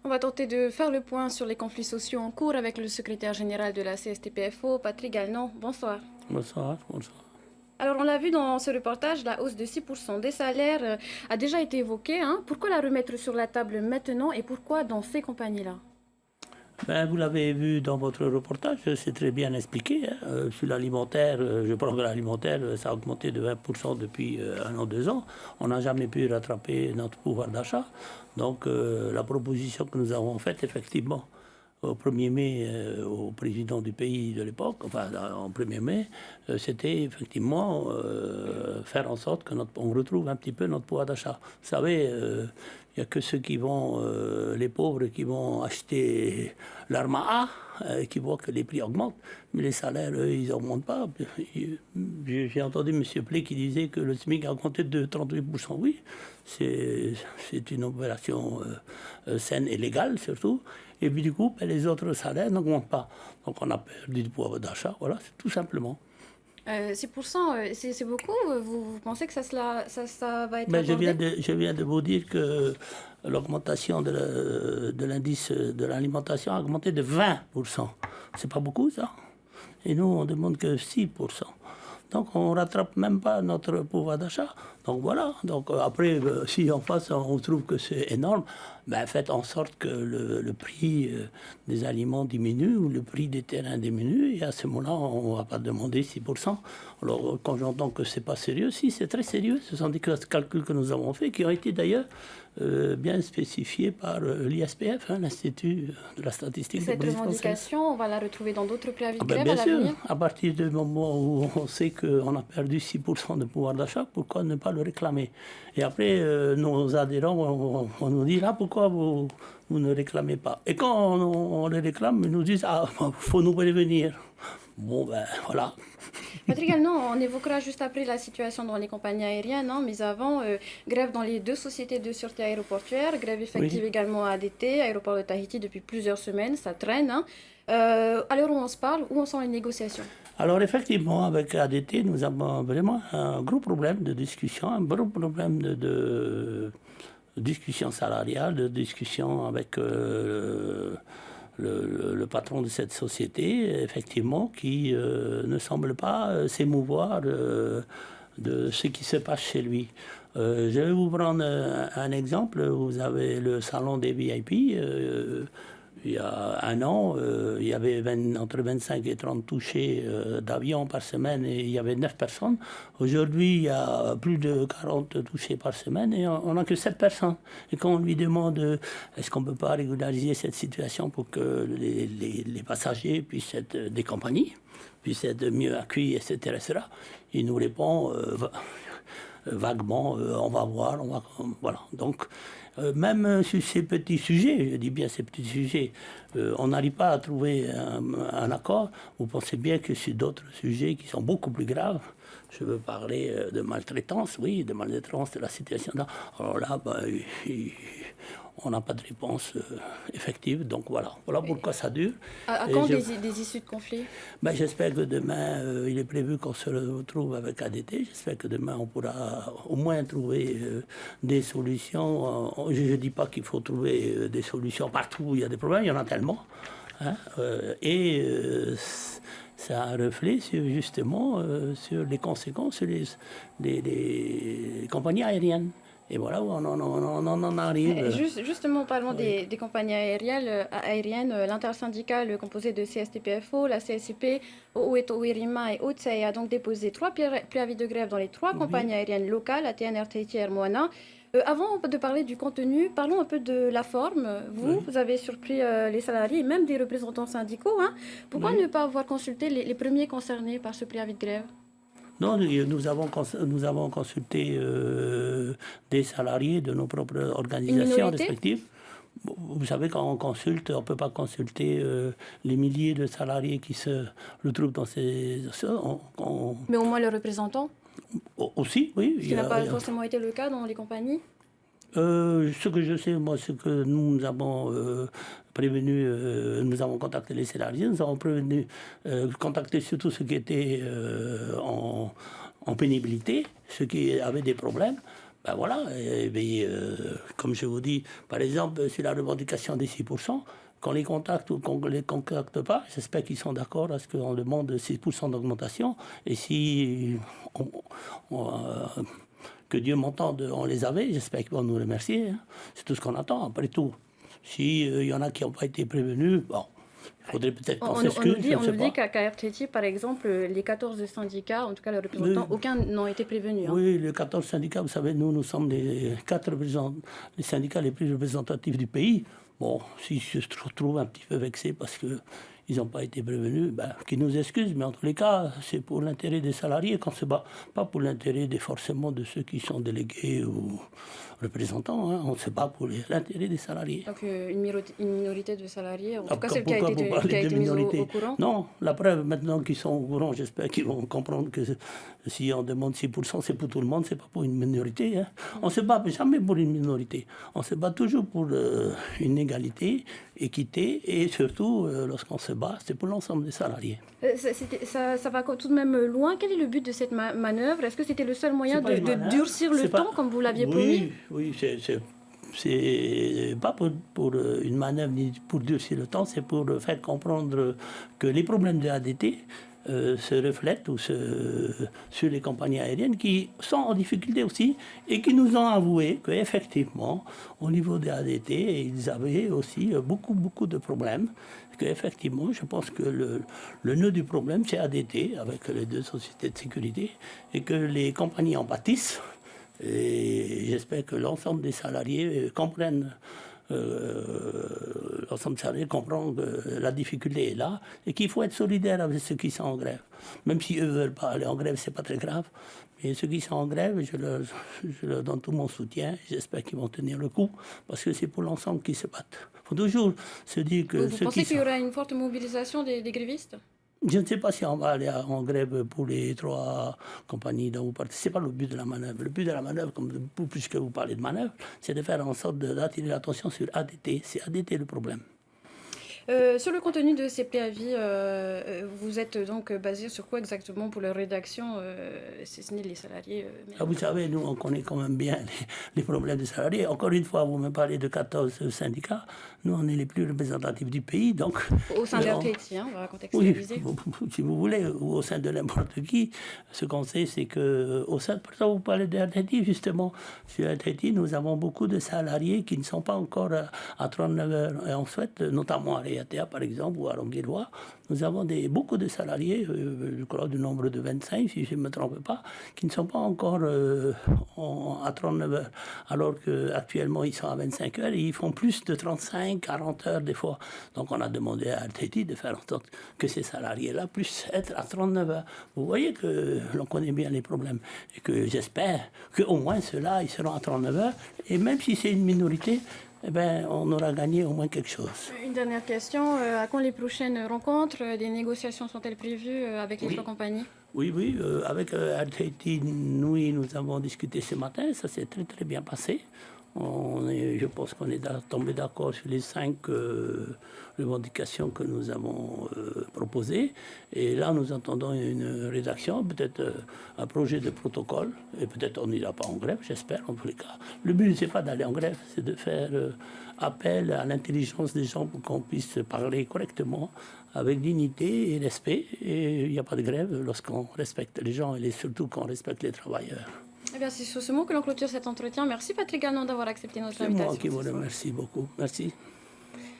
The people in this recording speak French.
On va tenter de faire le point sur les conflits sociaux en cours avec le secrétaire général de la CSTPFO, Patrick Gallnon. Bonsoir. Bonsoir, bonsoir. Alors, on l'a vu dans ce reportage, la hausse de 6% des salaires a déjà été évoquée, hein. Pourquoi la remettre sur la table maintenant et pourquoi dans ces compagnies-là? Ben, vous l'avez vu dans votre reportage, c'est très bien expliqué. Sur l'alimentaire, je crois que l'alimentaire, ça a augmenté de 20% depuis 1 an, 2 ans. On n'a jamais pu rattraper notre pouvoir d'achat. Donc la proposition que nous avons faite, effectivement, au 1er mai, au président du pays de l'époque, enfin en 1er mai, c'était effectivement faire en sorte qu'on retrouve un petit peu notre pouvoir d'achat. Vous savez, il n'y a que ceux qui vont, les pauvres qui vont acheter l'arme à qui voient que les prix augmentent, mais les salaires, eux, ils n'augmentent pas. J'ai entendu M. Play qui disait que le SMIC a augmenté de 38%. Oui, c'est une opération saine et légale surtout. Et puis du coup, ben, les autres salaires n'augmentent pas. Donc on a perdu du pouvoir d'achat, voilà, c'est tout simplement. 6%, c'est beaucoup. Vous pensez que ça va être Ben, abordé? je viens de vous dire que l'augmentation de l'indice de l'alimentation a augmenté de 20%. C'est pas beaucoup ça. Et nous, on demande que 6%. Donc on ne rattrape même pas notre pouvoir d'achat. Donc voilà. Donc après, si en face on trouve que c'est énorme, ben faites en sorte que le prix des aliments diminue ou le prix des terrains diminue. Et à ce moment-là, on ne va pas demander 6%. Alors quand j'entends que c'est pas sérieux, si c'est très sérieux. Ce sont des calculs que nous avons faits qui ont été d'ailleurs bien spécifiés par l'ISPF, hein, l'Institut de la statistique de la Cette police française. revendication, on va la retrouver dans d'autres préavis Ah de ben grève à bien sûr, l'avenir? à partir du moment où on sait qu'on a perdu 6% de pouvoir d'achat, pourquoi ne pas le réclamer? Et après, nos adhérents, on nous dit là, pourquoi vous ne réclamez pas? Et quand on les réclame, ils nous disent, ah, il faut nous prévenir. Bon, ben voilà. Patrick Gallnon, on évoquera juste après la situation dans les compagnies aériennes, hein, mais avant, grève dans les deux sociétés de sûreté aéroportuaire, grève effective Oui. également à ADT, aéroport de Tahiti, depuis plusieurs semaines, ça traîne, hein. À l'heure où on se parle, où en sont les négociations? Alors effectivement, avec ADT, nous avons vraiment un gros problème de discussion, un gros problème de discussion salariale, de discussion avec le patron de cette société, effectivement, qui ne semble pas s'émouvoir de ce qui se passe chez lui. Je vais vous prendre un exemple. Vous avez le salon des VIP. Il y a 1 an, il y avait entre 25 et 30 touchés d'avion par semaine et il y avait 9 personnes. Aujourd'hui, il y a plus de 40 touchés par semaine et on n'a que 7 personnes. Et quand on lui demande est-ce qu'on ne peut pas régulariser cette situation pour que les passagers puissent être des compagnies, puissent être mieux accueillis, etc., il nous répond vaguement, on va voir, voilà. Donc, même sur ces petits sujets, je dis bien ces petits sujets, on n'arrive pas à trouver un accord. Vous pensez bien que sur d'autres sujets qui sont beaucoup plus graves, je veux parler de maltraitance, oui, de maltraitance, de la situation là. Alors là, ben, on n'a pas de réponse effective. Donc voilà, voilà pourquoi ça dure. À Et quand des issues de conflit? ben, j'espère que demain, il est prévu qu'on se retrouve avec ADT. J'espère que demain, on pourra au moins trouver des solutions. Je ne dis pas qu'il faut trouver des solutions partout où il y a des problèmes, il y en a tellement. Hein, c'est un reflet sur, justement sur les conséquences sur les compagnies aériennes. Et voilà où on en arrive. Justement, parlons Oui. des compagnies aériennes, l'intersyndicale composée de CSTPFO, la CSCP, OUETO, OIRIMA et OTSEI a donc déposé trois préavis de grève dans les trois Oui. compagnies aériennes locales, ATN, RTT et Air Moana. Avant de parler du contenu, parlons un peu de la forme. Vous, Oui. vous avez surpris les salariés et même des représentants syndicaux, hein. Pourquoi Oui. ne pas avoir consulté les premiers concernés par ce préavis de grève? Non, nous avons consulté des salariés de nos propres Une organisations minorité? respectives. Vous savez, quand on consulte, on ne peut pas consulter les milliers de salariés qui se retrouvent dans ces... Mais au moins le représentant, Aussi, oui. ce qui n'a pas forcément été le cas dans les compagnies. Ce que je sais, moi, c'est que nous avons prévenu, nous avons contacté les salariés, nous avons prévenu, contacté surtout ceux qui étaient en pénibilité, ceux qui avaient des problèmes. Ben voilà, comme je vous dis, par exemple, sur la revendication des 6%, qu'on les contacte ou qu'on ne les contacte pas, j'espère qu'ils sont d'accord à ce qu'on demande 6% d'augmentation. Et si que Dieu m'entende, on les avait, j'espère qu'ils vont nous remercier. Hein. C'est tout ce qu'on attend, après tout. S'il y en a qui n'ont pas été prévenus, bon, il faudrait peut-être qu'on s'excuse. On nous dit qu'à RTT, par exemple, les 14 syndicats, en tout cas les représentants, aucun n'ont été prévenus. Hein. Oui, les 14 syndicats, vous savez, nous sommes les syndicats les plus représentatifs du pays. Bon, si je se trouve un petit peu vexé parce qu'ils n'ont pas été prévenus, ben, qu'ils nous excusent, mais en tous les cas, c'est pour l'intérêt des salariés qu'on se bat, pas pour l'intérêt forcément de ceux qui sont délégués ou représentants. Hein. On se bat pour l'intérêt des salariés. Donc une minorité de salariés, en tout cas celle qui Pourquoi a été mise au courant. Non, la preuve, maintenant qu'ils sont au courant, j'espère qu'ils vont comprendre que si on demande 6%, c'est pour tout le monde, c'est pas pour une minorité. Hein. On se bat jamais pour une minorité. On se bat toujours pour une égalité, équité, et surtout, lorsqu'on se bat, c'est pour l'ensemble des salariés. Ça va tout de même loin. Quel est le but de cette manœuvre? Est-ce que c'était le seul moyen de durcir le temps, comme vous l'aviez promis? Oui, c'est pas pour une manœuvre ni pour durcir le temps, c'est pour faire comprendre que les problèmes de ADT se reflètent sur les compagnies aériennes qui sont en difficulté aussi et qui nous ont avoué qu'effectivement, au niveau des ADT, ils avaient aussi beaucoup de problèmes. Qu'effectivement, je pense que le nœud du problème, c'est ADT avec les deux sociétés de sécurité et que les compagnies en pâtissent. Et j'espère que l'ensemble des salariés comprennent. L'ensemble des salariés comprend que la difficulté est là et qu'il faut être solidaire avec ceux qui sont en grève. Même si eux ne veulent pas aller en grève, c'est pas très grave. Mais ceux qui sont en grève, je leur donne tout mon soutien. J'espère qu'ils vont tenir le coup parce que c'est pour l'ensemble qu'ils se battent. Il faut toujours se dire que... Vous pensez qu'il y aura une forte mobilisation des grévistes? Je ne sais pas si on va aller en grève pour les 3 compagnies dont vous parlez. Ce n'est pas le but de la manœuvre. Le but de la manœuvre, puisque vous parlez de manœuvre, c'est de faire en sorte d'attirer l'attention sur ADT. C'est ADT le problème. Sur le contenu de ces préavis, vous êtes donc basé sur quoi exactement pour leur rédaction, si ce n'est les salariés Vous savez, nous, on connaît quand même bien les problèmes des salariés. Encore une fois, vous me parlez de 14 syndicats. Nous, on est les plus représentatifs du pays. Donc, au sein de RTT, on va contextualiser. Oui, si vous voulez, ou au sein de n'importe qui. Ce qu'on sait, c'est qu'au sein de... Pourquoi vous parlez de RTT, justement? Sur RTT, nous avons beaucoup de salariés qui ne sont pas encore à 39 heures. Et on souhaite, notamment à l'EATA, par exemple, ou à Longueuil, nous avons beaucoup de salariés, je crois du nombre de 25, si je ne me trompe pas, qui ne sont pas encore à 39 heures, alors qu'actuellement, ils sont à 25 heures et ils font plus de 35, 40 heures des fois. Donc, on a demandé à RTT de faire en sorte que ces salariés-là puissent être à 39 heures. Vous voyez que l'on connaît bien les problèmes et que j'espère qu'au moins ceux-là, ils seront à 39 heures. Et même si c'est une minorité, eh ben, on aura gagné au moins quelque chose. Une dernière question. À quand les prochaines rencontres? Des négociations sont-elles prévues avec les 3 compagnies? Oui, avec RTT, nous avons discuté ce matin. Ça s'est très bien passé. Je pense qu'on est tombé d'accord sur les 5 revendications que nous avons proposées. Et là, nous entendons une rédaction, peut-être un projet de protocole. Et peut-être on n'ira pas en grève, j'espère, en tous les cas. Le but, ce n'est pas d'aller en grève, c'est de faire appel à l'intelligence des gens pour qu'on puisse parler correctement, avec dignité et respect. Et il n'y a pas de grève lorsqu'on respecte les gens et surtout qu'on respecte les travailleurs. Eh bien, c'est sur ce mot que l'on clôture cet entretien. Merci Patrick Gallon d'avoir accepté notre invitation. C'est moi qui vous remercie beaucoup. Merci.